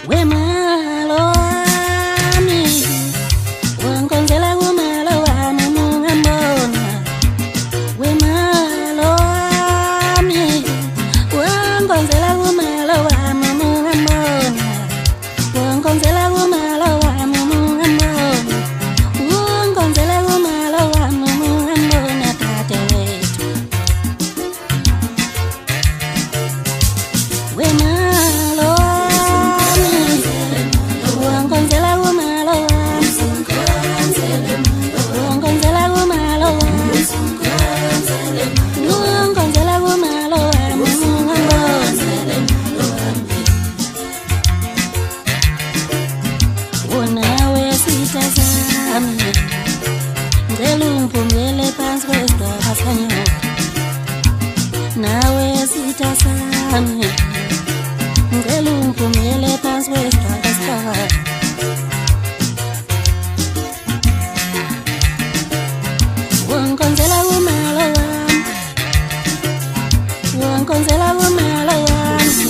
Wemalo wami wankonzela kumalo wami mungambona. Wemalo wami wankonzela kumalo wami mungambona. Wankonzela kumalo wami mungambona. Wankonzela kumalo wami mungambona tate wethu. Wemalo nawe sitasami ngicela ungivumele phansi kwesihlahla wankonzela kumalo wami wankonzela kumalo wami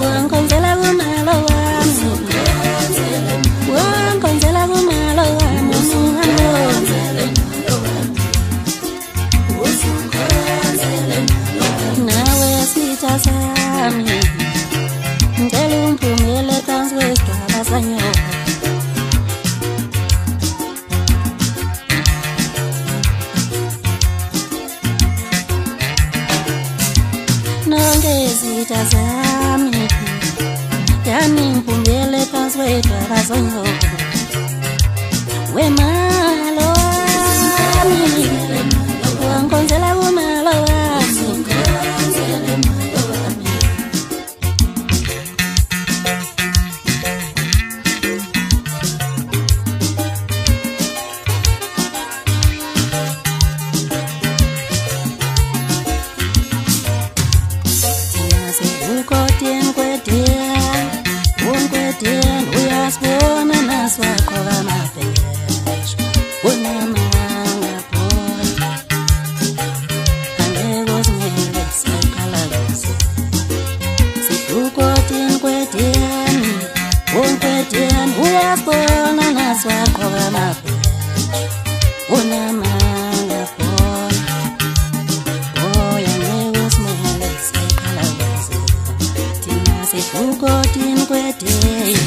wankonzela kumalo wami wankonzela kumalo wami nawe sitasami ngicela ungivumele phansi kwesihlahla sanyoka. Nonke izitha zami yani ngivumele phansi kwesihlahla sanyoka. Wemalo wami wankonzela kumalo wami. Unkwetien uyasibona naswakho kamabhesha unamanga phona angeke uzingele sayiqalaza sidukotin kwetien unkwetien uyasibona naswakho kamabhesha unamanga phona oya angeke uzingele sayiqalaza thina sidukotin kwetien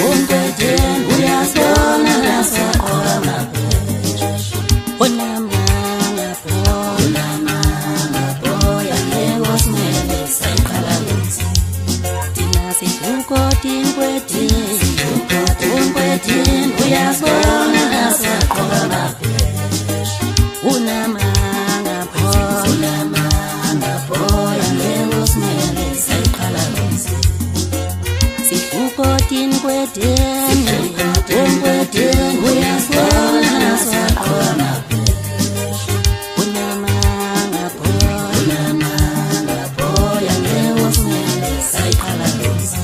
unkwetien uyasibona naswakho kamabhesha unamanga phona oya angeke uzingele sayiqalaza thina sidukotin kwetien unkwetien uyasibona naswakho kamabhesha unamanga phona oya angeke uzingele sayiqalaza sidukotin kwetien unkwetien uyasibona naswakho kamabhesha unamanga phona oya angeke uzingele sayiqalaza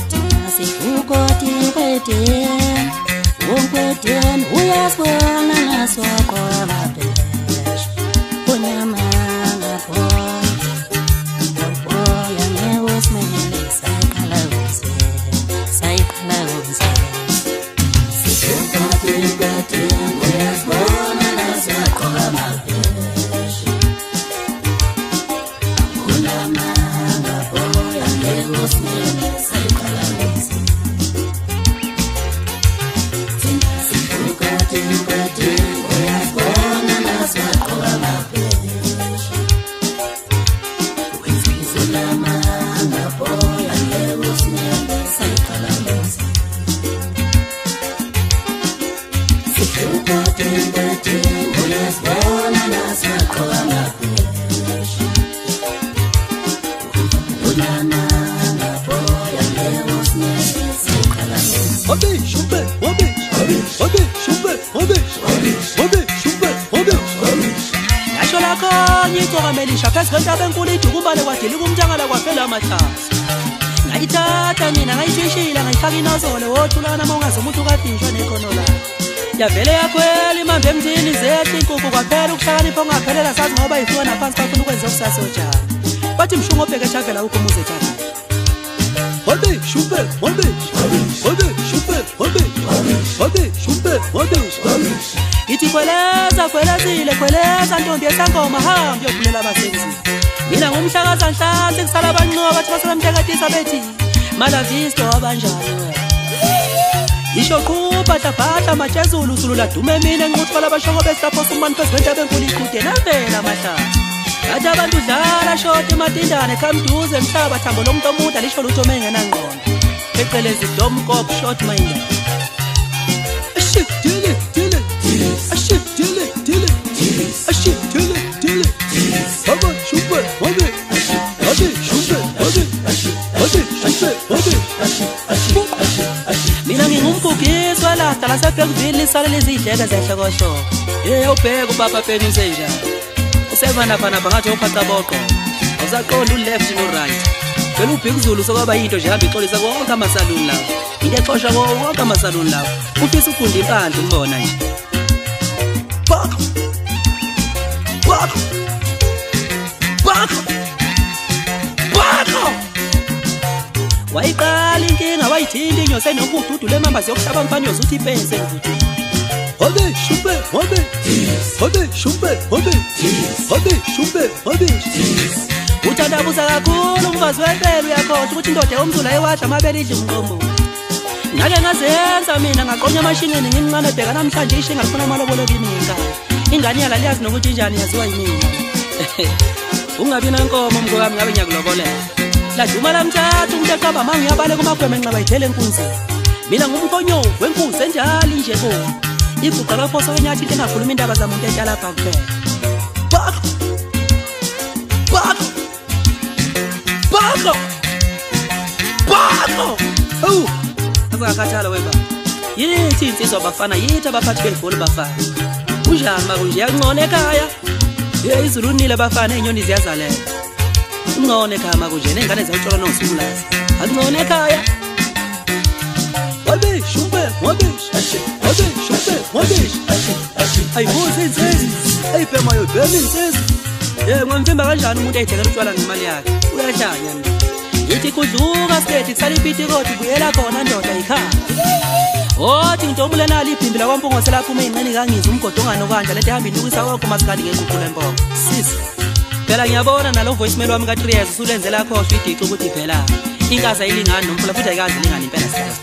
thina sidukotin kwetien unkwetien uyasibona naswakho kamabhesha unamanga phona oya angeke uzingele sayiqalaza sayiqalaza sidukotin kwetien uyasibona naswakho kamabhesha unamanga oya angeke uzingele sayiqalaza thina sidukotin kwetien uyasibona naswakho kamabhesha unamanga oya angeke uzingele sayiqalaza sidukotin kwetien uyasibona naswakho kamabhesha unamanga oya angeke uzingele sayiqalaza. Yasho lakho ngithokamelisha phezu kwentaba enkulu idukumbane kwadili kumtshangala kwaphela amathasi ngayithatha mina ngayitshishila ngayifaka inozolo wothulana uma ungazi umuntu ukadishwa nekhono lakho yavele yakhwela imambe emthini zehle inkukhu kwaphela ukuhlakanipha ongaphelela sazi ngoba yifika naphansi bafuna ukwenza okusasojani bathi mshungu obheke ejavela ukho umuze ejavela Hadi şube, hadi. Hadi şube, hadi. Hadi şube, hadi. Ithi kweleza kwelezile kweleza ntombi yesangoma hambi yokulela abasenzi. Mina ngumhlakaza nhlansi kusala abanqoba bathi baselamtekatisa bethi malavisto abanjani wena. Isho qhupha hlaphatha matshezulu usulula dume mina enquthola abashoko besapho sumani president abenkulu iqhude navela amahlala. Yathi abantu dlala shoti matindane khamduze emhlaba thambo lomuntu omuda lisho lutho mengenangqondo. Phecelezi domkop short minded. Ashit dile dile. Ashit dile dile. Ashit dile dile. Baba şube hadi. Hadi şube hadi. Hadi şube hadi. Mina ngingumfukiswa lasta lasebhekuvini lisale lezidleke zehlekosho. Ubheka ubaba penise njani. Usevana phana bangathi uphatha boko. Awusaqonda uleft no right. Phela ubheka izulu sokwaba into nje hamba ixolisa konke amasaluni lawo. Into exosha konke amasaluni lawo. Ufisa ukunda impandla umbona nje. Bako. Bako. Bako. Bako. Wayiqala inkinga wayithinta inyose nokududu lemamba ziyokuhlaba mfanyo uthi ipense ngikuthi. Hadi şube hadi. Hadi şube hadi. Hadi şube hadi. Uthandabuza kakhulu umfazi wempela uyakhohlwa ukuthi indoda yomzula ewadla amabele idla umqombo. Ngake ngazenza mina ngaqonya amashinini ngimncane bheka namhlanje ishinga lifuna amalobolo kimi ngenkani. Ingane yala liyazi nokuthi injani yaziwa yimina. Ungabi nankomo mngoko wami ngabe ngiyakulobolela. Laduma lamthatha umuntu eqaba manje uyabale kumagweme enqaba ithele enkunzini. Mina ngumkhonyo wenkuzi enjalo nje bo. Iguqa lapho sokunyathi into engakhuluma indaba zamuntu ehlala lapha kuphela. Bako. Bako. Bako. Bako. Oh. Azakhathala weba. Yithi insizwa bafana yithi abaphathi begoli bafana. Unjani makunje yangcone ekhaya? Izulu unile bafana inyoni ziyazalela. Ungcone ekhaya makunje nengane ziyatshona nosumulazi. Angcone ekhaya. Hadi şube hadi. Hadi şube hadi. Ay muzi insizwa. Ay phemayo phema insizwa. Ngomvimba kanjani umuntu ayithekela utshwala ngemali yakhe. Uyahlanya mina. Yithi kudluka skethi kusala ipiti kodwa ubuyela khona ndoda ekhaya. Othi ntombule nali iphimbi la kwampungo selaphuma ingqini kangizwa umgodongano kanje lento ehamba inukisa konke masikhathi ngeququla empoko. Sisi. Phela ngiyabona nalo voicemail wami ka3 usulenzela khohlwa idici ukuthi phela inkaza ilingani nomfula futhi ayikazi ilingani impela impela.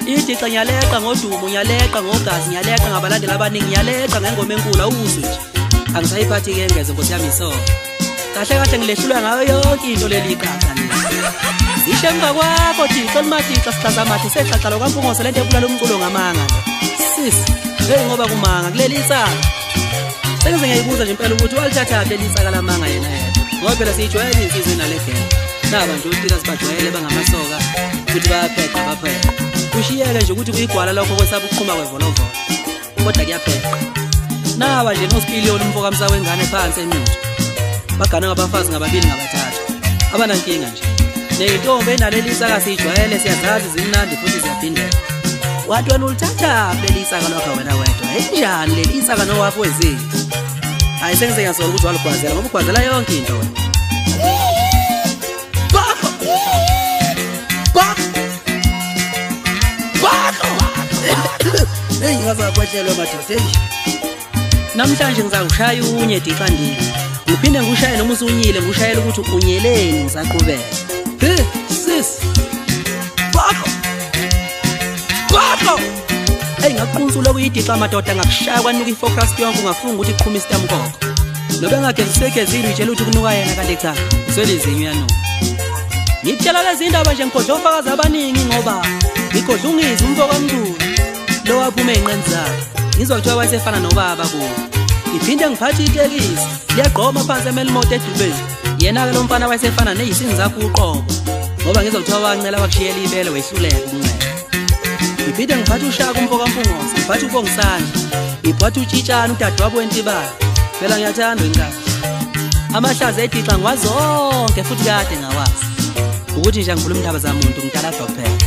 Idici ngiyaleqa ngodumo ngiyaleqa ngogazi ngiyaleqa ngabalandeli abaningi ngiyaleqa ngengoma enkulu awuzwe nje. Angisayiphathi ke engeze Nkosi yami so. Kahle kahle ngilehlulwa ngayo yonke into leli iqhaza nje. Ishemba kwakho Thixo limathixo sihlaza amathi sexaxa lokwampungoso lento ephula lomculo ngamanga lo. Sisi, ngoba kumanga kuleli isaka. Sengize ngiyayibuza nje impela ukuthi walithatha leli isaka lamanga yena yedwa. Ngoba phela siyijwayele insizwe nalegene. Naba nje uthika sibajwayele bangamasoka ukuthi bayapheqa bapheqa. Kushiyeke nje ukuthi kuyigwala lokho kwesaba ukuqhuma kwevolovo. Kodwa kuyaphepha. Naba nje noSpiliyoni umfoko kamsa wengane phansi enyuthu. Bagana ngabafazi ngababili ngabathathu. Abanankinga nje. Neyintombi enaleli isaka siyijwayele siyazazi zimnandi futhi ziyaphindela. Wathi wena ulithatha leli isaka lokho wena wedwa. Enjani leli isaka nowapho wezini? Hayi sengize ngiyasola ukuthi waligwazela ngoba ugwazela yonke into wena. Bako. Bako. Bako. Hey ngazakwehlelwa madoda. Namhlanje ngizakushaya unye diqandile. Ngiphinde ngushaye noma usunyile ngushayela ukuthi unyeleni ngisaqhubeka. Sis. Bako. Bako. Hey ngaqhunzula kuyidiqa madoda ngakushaya kwanuka ifocus yonke ungafunga ukuthi iqhuma isitamkoko. Nobe ngagezisekezile utshela ukuthi kunuka yena kanti cha. Iswelizinyo yanuka. Ngitshela lezi indaba nje ngikhodla ofakazi abaningi ngoba ngikhodla ungizwe umfoko wamndulu. Lo waphuma einqeni zakhe. Ngizwa kuthiwa wayesefana nobaba kuwo. Ngiphinde ngiphathe itekisi liyagqoma phansi emelimoto edubeni. Yena ke lo mfana wayesefana nezisini zakhe uqobo. Ngoba ngizwa kuthiwa wancela wakushiyela ibele wehluleka ukuncela. Ngiphinde ngiphathe ushaka umfoko kampungosi, ngiphathe ubongisana. Ngiphathe utshitshana udadewabo wentibala. Phela ngiyathanda inkaba. Amahlazo ediqa ngwazonke futhi kade ngawazi. Ukuthi nje ngikhuluma indaba zamuntu ngidala dophela.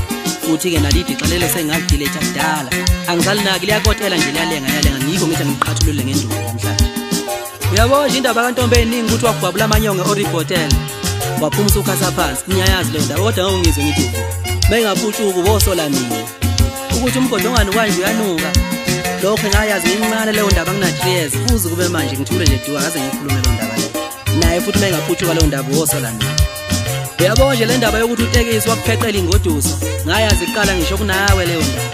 Futhi ke nalidiqa lelo sengadelete kudala. Angisalinaki liyakotela nje liyalenga ngikho ngithi ngiqhathulule ngenduku namhlanje. Uyabona indaba kantombi eningi ukuthi wagwabula amanyonge oribotel. waphuma usukhatha phansi ngiyayazi le ndaba kodwa ngongizwe ngithi bengaphutshuka ubosola mina ukuthi umgodo ongani kanje uyanuka lokho ngayazi ngincane leyo ndaba ngina 3 years kuze kube manje ngithule nje duka kaze ngikhulume le ndaba le naye futhi bengaphutshuka leyo ndaba ubosola mina uyabona nje le ndaba yokuthi utekisi wakupheqela ingoduso ngayazi iqala ngisho kunawe leyo ndaba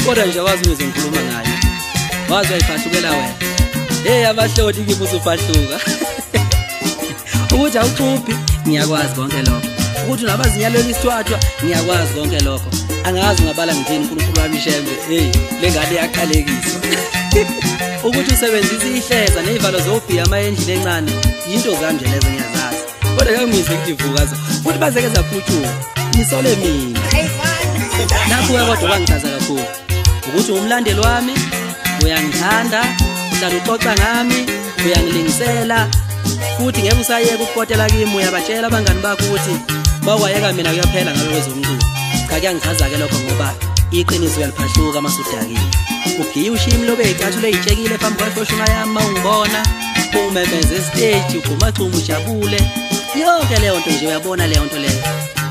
kodwa nje wazi ngize ngikhuluma ngayo wazi wayifahlukela wena abahloti ngibuza ufahluka ukuthi awucuphi ngiyakwazi konke lokho ukuthi unabazinyalweni isithwathwa ngiyakwazi konke lokho angazi ngabala ngithini uNkulunkulu wami shembe le ngane yaqalekisa ukuthi usebenzisa ihleza nezivalo zobhiya amayendlini encane into zami nje lezo ngiyazazi kodwa ngangise ngivukaza futhi bazeke zaphutshuka nisole mina nakho kodwa bangichaza kakhulu ukuthi umlandeli wami uyangithanda uhlala uxoxa ngami uyangilingisela futhi ngeke usayeke ukukotela kimi uyabatshela abangani bakho ukuthi bakwayeka mina kuyaphela ngabe kwezomculo cha kuyangichaza ke lokho ngoba iqiniso uyaliphahluka masudakile ugiye ushimi lobe icathule ezitshekile phambi kwefashona yami ungibona umemeze stage uphumachuma ujabule yonke leyo nto nje uyabona leyo nto leyo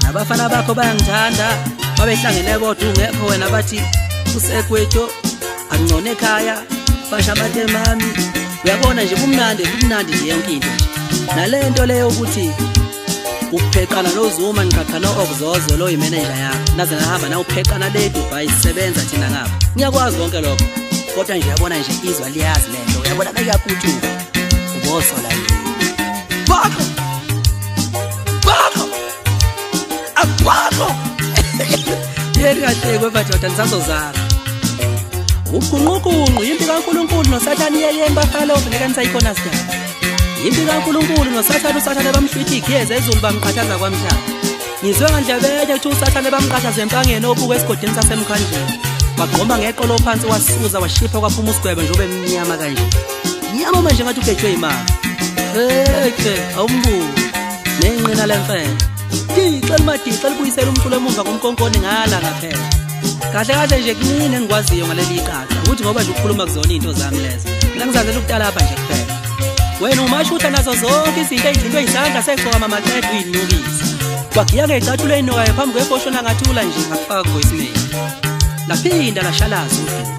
nabafana bakho bayangithanda babehlangene kodwa ungekho wena bathi usekwethu angcone ekhaya basha batemami uyabona nje kumnandi nje yonke into nalento leyo ukuthi upheqana noZuma ngiqhaqa noOkuzozo lo imanager yakho naze ngahamba na upheqana le Dubai sisebenza thina ngapha ngiyakwazi konke lokho kodwa nje yabona nje izwa liyazi lento uyabona bekaphuthuka ubosola yini bakho akwakho yeri kahle kwebathoda nisazozala uqunququnqu yimpi kaNkulunkulu noSathane yeyeni bafalo ngeke nisayikhona sida yimpi kaNkulunkulu noSathane uSathane bamhlwithi igiyeza ezulu bamqhathaza kwamhlaba ngizwe ngandlebele ukuthi uSathane bamqhathaza empangeni obuka esigodini sasemkhandleni waqoma ngeqolo phansi wasuza washipha kwaphuma usigwebe nje obemnyama kanje nyama manje ngathi ugejwe imali awumbuzo nenqina lemfene ixela libuyisela umculo emumva komkonkoni ngala ngaphela kahle nje kunini engikwaziyo ngaleli iqhaqa ukuthi ngoba nje ukukhuluma kuzona into zami lezo mina ngizazela ukutala lapha nje kuphela wena umashutha nazo zonke izinto ezithintwe izandla segcoka mamaqedwe uyinyukisa kwagiya ngecathule inokayo phambi kwefoshona ngathula nje ngafaka voicemail laphinda lashalaza udumo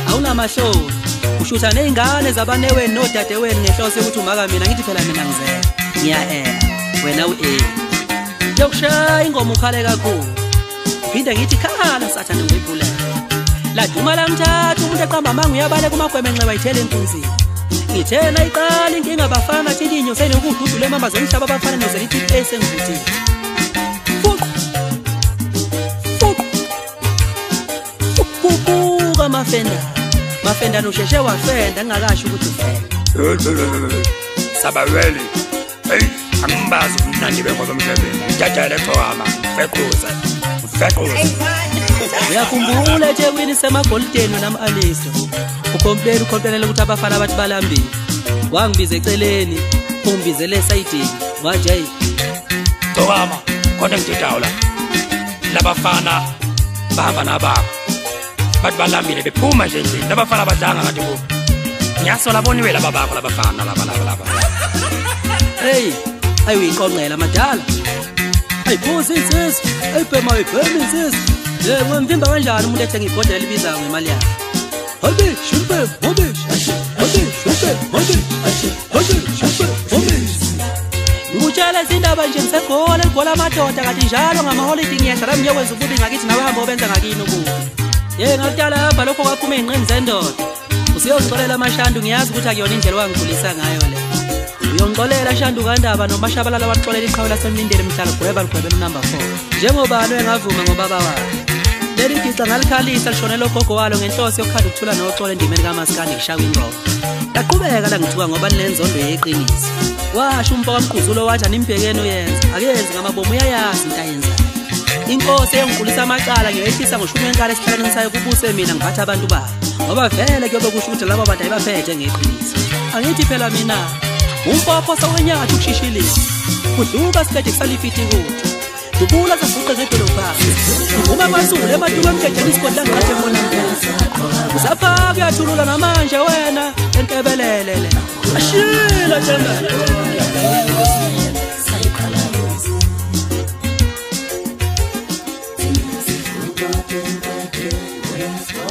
awunamahloni ushutha nezingane zabaneweni nodadewenu ngenhloso ukuthi umaka mina ngithi phela mina ngizela ngiya wena yokushaya ingoma ukhale kakhulu phinde ngithi khala Sathane ngiyibhulela laduma lamthatha umuntu eqamba manga uyabale kumagweme enxeba ithele enkunzini ngithena iqala inkinga bafana thithi inyo senokududule emamba zemhlaba abafana nozelithi esengivutile fuqa mafenda nosheshe wafenda ngingakasho ukuthi ufenda sabaweli angimbazi umnandi bengoba emhlabeni ngijajele eChwama fequza uyakhumbula eThekwini semagolideni nami-Aliso ukhomplela ukuthi abafana bathi balambile wangibiza eceleni ungibizele esayidini waje Chwama khona ngididawula labafana bahamba nababo bathi balambile bephuma nje endlini labafana badlanga ngathi bo ngiyasola boniwe laba bakho labafana laba ayiqonqela madala ayiphuza insizwa ayibhema insizwa ngimvimba kanjani umuntu ethe ngibhodela libiza ngemali yakhe ngutshela izindaba nje ngisegole ligole amadoda kanti njalo ngamaholidi ngiyadlala ngiyokwenza ububi ngakithi nabahambe obenza ngakini ububi ngakudala lapha lokho kwaphuma ey'nqeni zendoda usiyongixolela amashandu ngiyazi ukuthi akuyona indlela wangikhulisa ngayo le uyongixolela shandu kandaba nomashabalala waxolela iqhawe lasemlindeni mhlala gweba ligwebela unumber 4 njengobani engavuma ngobaba wakhe leli gixa ngalikhalisa lishonela ogogo walo ngenhloso yokukhanda ukuthula noxolo endimeni kaMaskandi ngishawa ingqondo laqhubeka la ngithuka ngoba linenzondo yeqiniso washo umfo kaMquzulo wathi animbhekeni uyenza akuyenzi ngamabomu uyayazi into ayenzayo inkosi eyongikhulisa amacala ngiyehlisa ngoshumi wenkala esihlaleni sayo kubuse mina ngiphatha abantu bayo ngoba vele kuyobe kusho ukuthi laba bantu ayibaphethe ngeqiniso angithi phela mina umfapho sawenyathi ukushishilisa kudluka sikade kusalifiti ukuthi dubula sasuqe zedolobhasi uma basule ematulo emjejeni isigodlanga ngathi ngibona mphela usapha kuyathulula namanje wena entebelele ashila tshela Waiting, waiting, waiting,